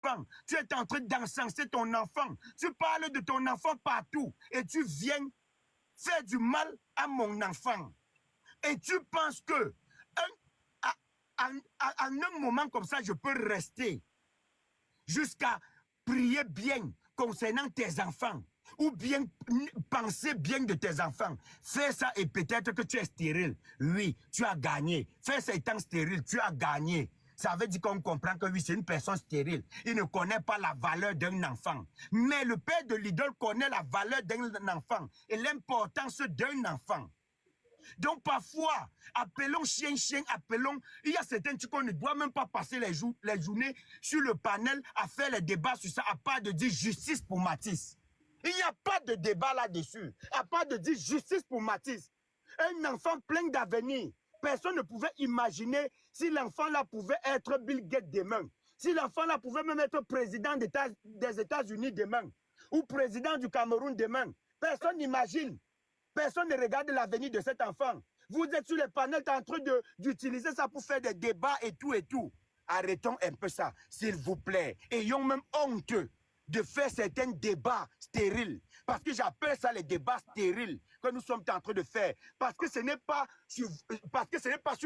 enfant. Tu es en train d'encenser ton enfant. Tu parles de ton enfant partout. Et tu viens faire du mal à mon enfant. Et tu penses que à un moment comme ça, je peux rester jusqu'à prier bien concernant tes enfants ou bien penser bien de tes enfants. Fais ça et peut-être que tu es stérile. Oui, tu as gagné. Fais ça étant stérile, tu as gagné. Ça veut dire qu'on comprend que oui, c'est une personne stérile. Il ne connaît pas la valeur d'un enfant. Mais le père de l'idole connaît la valeur d'un enfant et l'importance d'un enfant. Donc parfois, appelons chien, appelons... Il y a certains trucs qu'on ne doit même pas passer les journées sur le panel à faire les débats sur ça, à part de dire justice pour Mathis. Il n'y a pas de débat là-dessus, à part de dire justice pour Mathis. Un enfant plein d'avenir. Personne ne pouvait imaginer si l'enfant là pouvait être Bill Gates demain. Si l'enfant là pouvait même être président des États-Unis demain. Ou président du Cameroun demain. Personne n'imagine. Personne ne regarde l'avenir de cet enfant. Vous êtes sur les panels en train d'utiliser ça pour faire des débats et tout et tout. Arrêtons un peu ça, s'il vous plaît. Ayons même honte de faire certains débats stériles. Parce que j'appelle ça les débats stériles que nous sommes en train de faire. Parce que ce n'est pas sur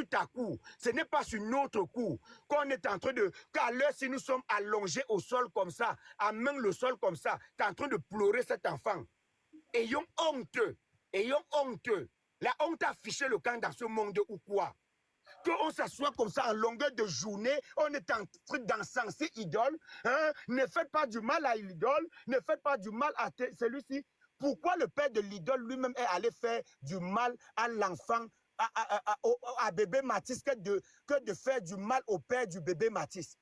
ta cour, ce n'est pas sur notre cour qu'on est en train de... Qu'à l'heure, si nous sommes allongés au sol comme ça, à main le sol comme ça, tu es en train de pleurer cet enfant. Ayons honte. Ayons honte. La honte a fiché le camp dans ce monde ou quoi? Qu'on s'assoit comme ça en longueur de journée, on est en train d'encenser idole. Hein? Ne faites pas du mal à l'idole, ne faites pas du mal à celui-ci. Pourquoi le père de l'idole lui-même est allé faire du mal à l'enfant, à bébé Mathis, que de faire du mal au père du bébé Mathis?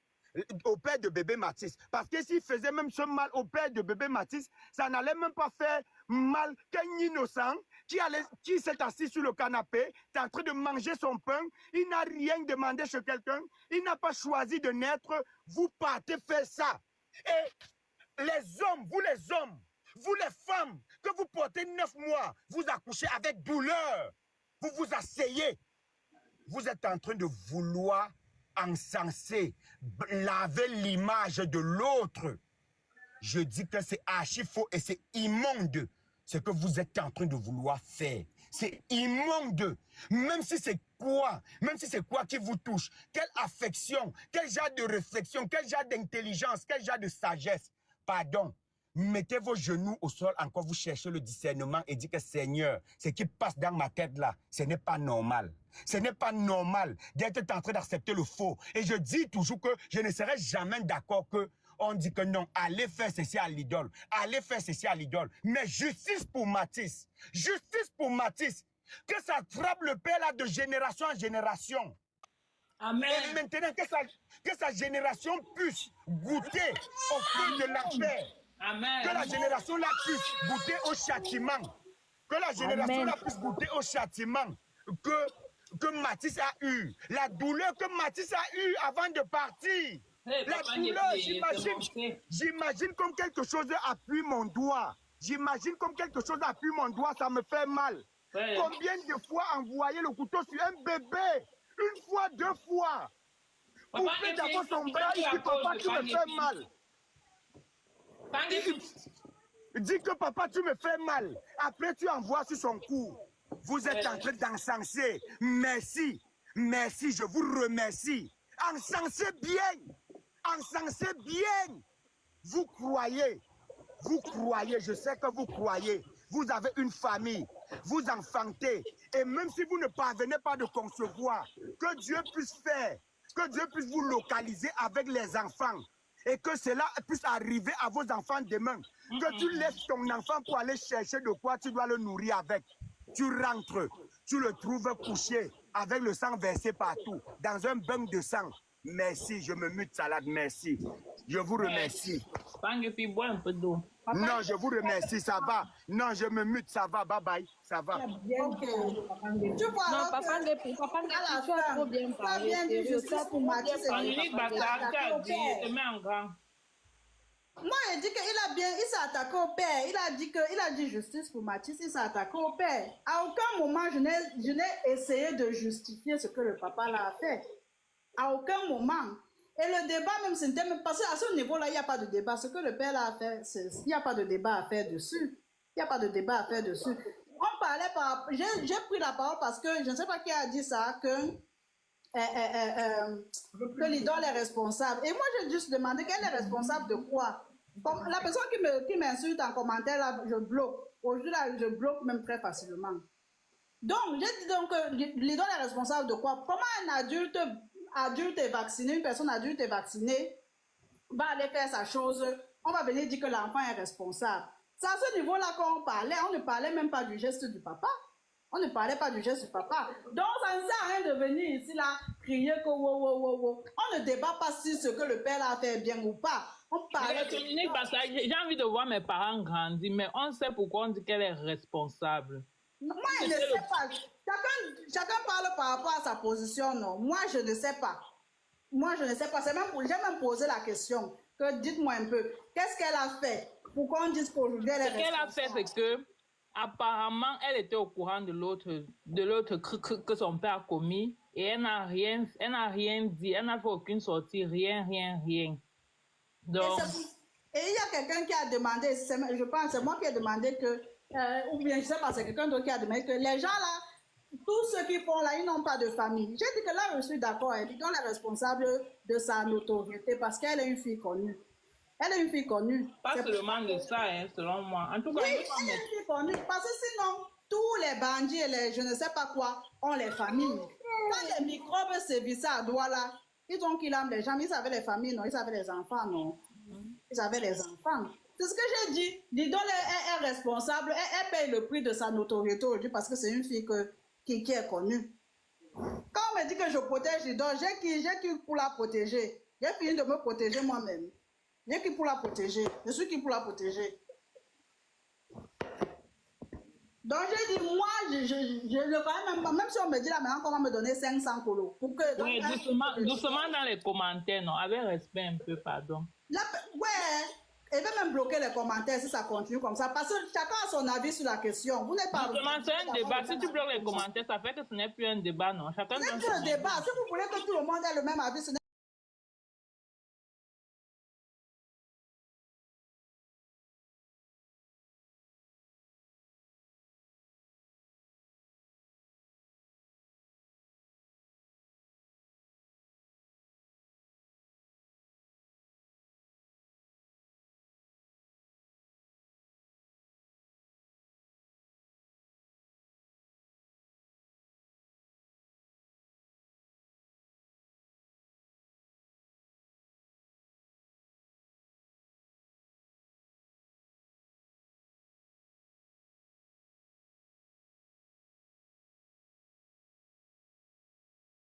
Au père de bébé Mathis. Parce que s'il faisait même ce mal au père de bébé Mathis, ça n'allait même pas faire mal qu'un innocent qui s'est assis sur le canapé, est en train de manger son pain, il n'a rien demandé chez quelqu'un, il n'a pas choisi de naître, vous partez faire ça. Et les hommes, vous les femmes, que vous portez 9 mois, vous accouchez avec douleur, vous vous asseyez, vous êtes en train de vouloir encenser, laver l'image de l'autre. Je dis que c'est archi faux et c'est immonde ce que vous êtes en train de vouloir faire. C'est immonde. Même si c'est quoi qui vous touche, quelle affection, quel genre de réflexion, quel genre d'intelligence, quel genre de sagesse. Pardon. Mettez vos genoux au sol, encore vous cherchez le discernement et dites que Seigneur, ce qui passe dans ma tête là, ce n'est pas normal. Ce n'est pas normal d'être en train d'accepter le faux. Et je dis toujours que je ne serai jamais d'accord que on dit que non, allez faire ceci à l'idole. Allez faire ceci à l'idole. Mais justice pour Mathis. Justice pour Mathis. Que ça frappe le père là de génération en génération. Amen. Et maintenant que sa génération puisse goûter au feu de l'enfer. Amen. Que la génération là puisse goûter au châtiment. Que la génération là puisse goûter au châtiment que Mathis a eu. La douleur que Mathis a eu avant de partir. Hey, La douleur, j'imagine comme quelque chose appuie mon doigt. J'imagine comme quelque chose appuie mon doigt, ça me fait mal. Hey. Combien de fois envoyer le couteau sur un bébé? Une fois, 2 fois. Pour faire d'abord son bras, il dit papa, tu me fais mal. Dis que papa, tu me fais mal. Après, tu envoies sur son cou. Vous êtes en train d'encenser. Merci. Merci, je vous remercie. Encensez bien. Encensez bien. Vous croyez, je sais que vous croyez. Vous avez une famille, vous enfantez. Et même si vous ne parvenez pas de concevoir, que Dieu puisse faire, que Dieu puisse vous localiser avec les enfants. Et que cela puisse arriver à vos enfants demain. Que tu laisses ton enfant pour aller chercher de quoi tu dois le nourrir avec. Tu rentres, tu le trouves couché avec le sang versé partout, dans un bain de sang. Merci, je me mute salade, merci. Je vous remercie. Bois un peu d'eau. Non, je vous remercie, ça va. Non, je me mute, ça va, bye bye, ça va. Okay. Tu vois, non, papa Ngepi, tu as trop bien parlé. Tu as trop bien parlé. Moi, il dit il s'est attaqué au père. Il a dit justice pour Mathis, il s'est attaqué au père. À aucun moment, je n'ai essayé de justifier ce que le papa l'a fait. À aucun moment. Et le débat, même, c'était même parce qu'à ce niveau-là, il n'y a pas de débat. Ce que le père là a fait, il n'y a pas de débat à faire dessus. Il n'y a pas de débat à faire dessus. On parlait par. J'ai pris la parole parce que je ne sais pas qui a dit ça, que l'idole est responsable. Et moi, j'ai juste demandé qu'elle est responsable de quoi? Comme la personne qui m'insulte en commentaire, là, je bloque. Aujourd'hui, là, je bloque même très facilement. Donc, j'ai dit donc que l'idole est responsable de quoi? Comment un adulte est vacciné, une personne adulte est vaccinée, va aller faire sa chose, on va venir dire que l'enfant est responsable. C'est à ce niveau-là qu'on parlait. On ne parlait même pas du geste du papa. On ne parlait pas du geste du papa. Donc, ça ne sert à rien de venir ici, là, crier que wow, wow, wow, wow. On ne débat pas si ce que le père a fait bien ou pas. On parlait de... parce que j'ai envie de voir mes parents grandir, mais on sait pourquoi on dit qu'elle est responsable. Moi, je ne sais pas. Chacun parle par rapport à sa position, non. Moi, je ne sais pas. Moi, je ne sais pas. J'ai même posé la question. Que dites-moi un peu, qu'est-ce qu'elle a fait pour qu'on dise qu'aujourd'hui elle est responsable? Ce qu'elle a fait, c'est que apparemment, elle était au courant de l'autre que son père a commis et elle n'a rien dit, elle n'a fait aucune sortie, rien. Donc... Et il y a quelqu'un qui a demandé, je pense, c'est moi qui ai demandé que, ou bien je sais pas, c'est quelqu'un d'autre qui a demandé que les gens là, tous ceux qui font là, ils n'ont pas de famille. J'ai dit que là, je suis d'accord, elle est responsable de sa notoriété parce qu'elle est une fille connue. Elle est une fille connue. Pas seulement de ça, hein, selon moi. En tout cas, oui, elle est une fille connue. Parce que sinon, tous les bandits et les je ne sais pas quoi ont les familles. Quand les microbes sévissaient à Douala, ils ont qu'ils aiment les gens, ils avaient les familles, non, ils avaient les enfants, non. Ils avaient les enfants. C'est ce que j'ai dit. L'idole est responsable, elle paye le prix de sa notoriété aujourd'hui parce que c'est une fille qui est connue. Quand on me dit que je protège l'idole, j'ai qui pour la protéger. J'ai fini de me protéger moi-même. J'ai qui pour la protéger. Je suis qui pour la protéger. Donc j'ai dit, moi, je ne vois même pas, même si on me dit là maintenant qu'on va me donner 500 colos. Pour que, oui, doucement dans les commentaires, non, avec respect un peu, pardon. Là, ouais, elle va même bloquer les commentaires si ça continue comme ça, parce que chacun a son avis sur la question. Vous n'êtes pas... Justement, c'est un débat. Si tu bloques les commentaires, ça fait que ce n'est plus un débat, non? Chacun c'est un débat. Si vous voulez que tout le monde ait le même avis, ce n'est